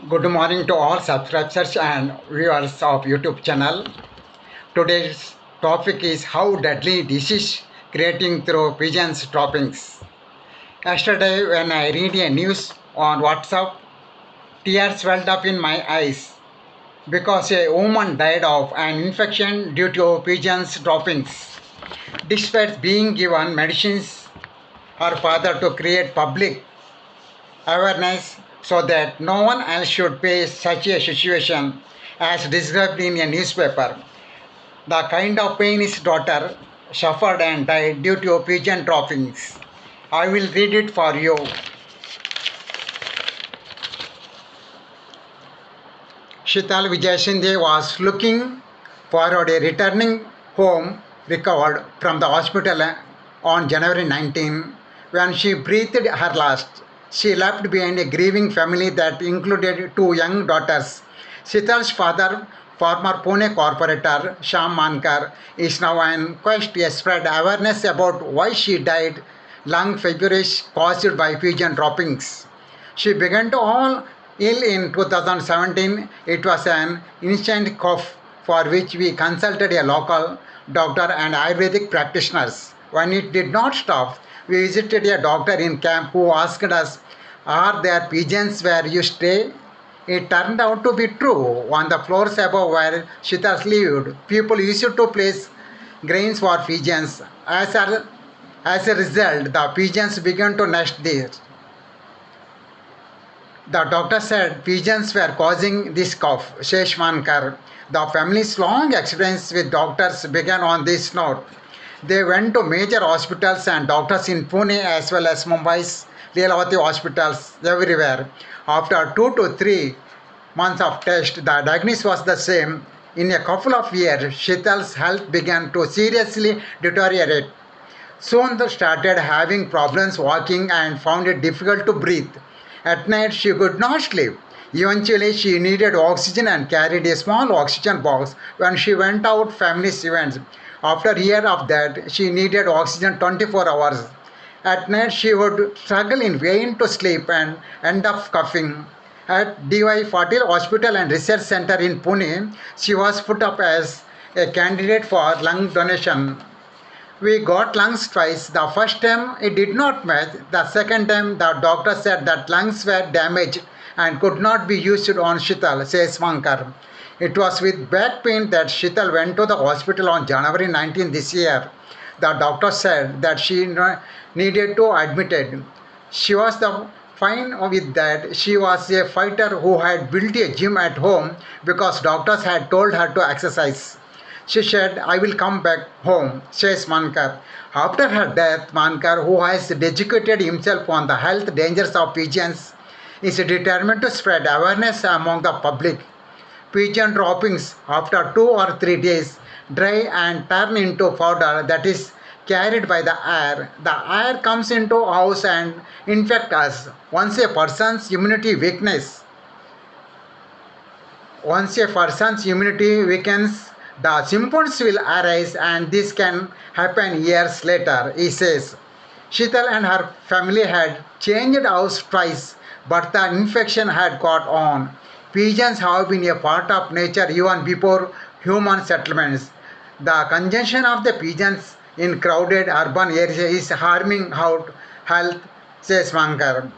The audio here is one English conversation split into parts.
Good morning to all subscribers and viewers of YouTube channel. Today's topic is how deadly disease creating through pigeons droppings. Yesterday when I read a news on WhatsApp, tears welled up in my eyes because a woman died of an infection due to pigeons droppings. Despite being given medicines, her father to create public awareness so that no one else should face such a situation as described in a newspaper. The kind of pain his daughter suffered and died due to pigeon droppings. I will read it for you. Shital Vijayasindhe was looking forward a returning home recovered from the hospital on January 19 when she breathed her last. She left behind a grieving family that included two young daughters. Shital's father, former Pune corporator Shyam Mankar, is now on quest to spread awareness about why she died lung feverish caused by pigeon droppings. She began to fall ill in 2017. It was an instant cough for which we consulted a local doctor and Ayurvedic practitioners. When it did not stop, we visited a doctor in camp who asked us, "Are there pigeons where you stay?" It turned out to be true. On the floors above where Shitas lived, people used to place grains for pigeons. As a result, the pigeons began to nest there. The doctor said pigeons were causing this cough, says Mankar. The family's long experience with doctors began on this note. They went to major hospitals and doctors in Pune as well as Mumbai's Leelavati hospitals everywhere. After 2 to 3 months of test, the diagnosis was the same. In a couple of years, Shital's health began to seriously deteriorate. Soon they started having problems walking and found it difficult to breathe. At night she could not sleep. Eventually she needed oxygen and carried a small oxygen box when she went out family events. After a year of that, she needed oxygen 24 hours. At night she would struggle in vain to sleep and end up coughing. At DY Patil Hospital and Research Center in Pune, she was put up as a candidate for lung donation. We got lungs twice. The first time it did not match. The second time the doctor said that lungs were damaged and could not be used on Shital, says Mankar. It was with back pain that Shital went to the hospital on January 19 this year. The doctor said that she needed to admitted. She was the fine with that. She was a fighter who had built a gym at home because doctors had told her to exercise. She said, "I will come back home," says Mankar. After her death, Mankar, who has educated himself on the health dangers of pigeons, is determined to spread awareness among the public. Pigeon droppings, after 2 or 3 days, dry and turn into powder that is carried by the air. The air comes into house and infect us. Once a person's immunity weakens, the symptoms will arise and this can happen years later, he says. Shital and her family had changed house twice, but the infection had got on. Pigeons have been a part of nature even before human settlements. The congestion of the pigeons in crowded urban areas is harming health, says Mankar.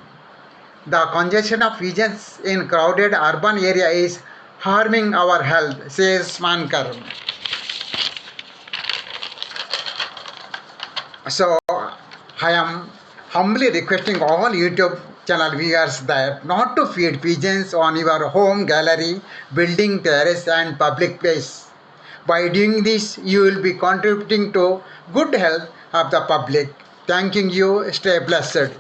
The congestion of pigeons in crowded urban area is harming our health, says Mankar. So I am humbly requesting all YouTube channel viewers that not to feed pigeons on your home gallery, building terrace and public place. By doing this, you will be contributing to good health of the public. Thanking you. Stay blessed.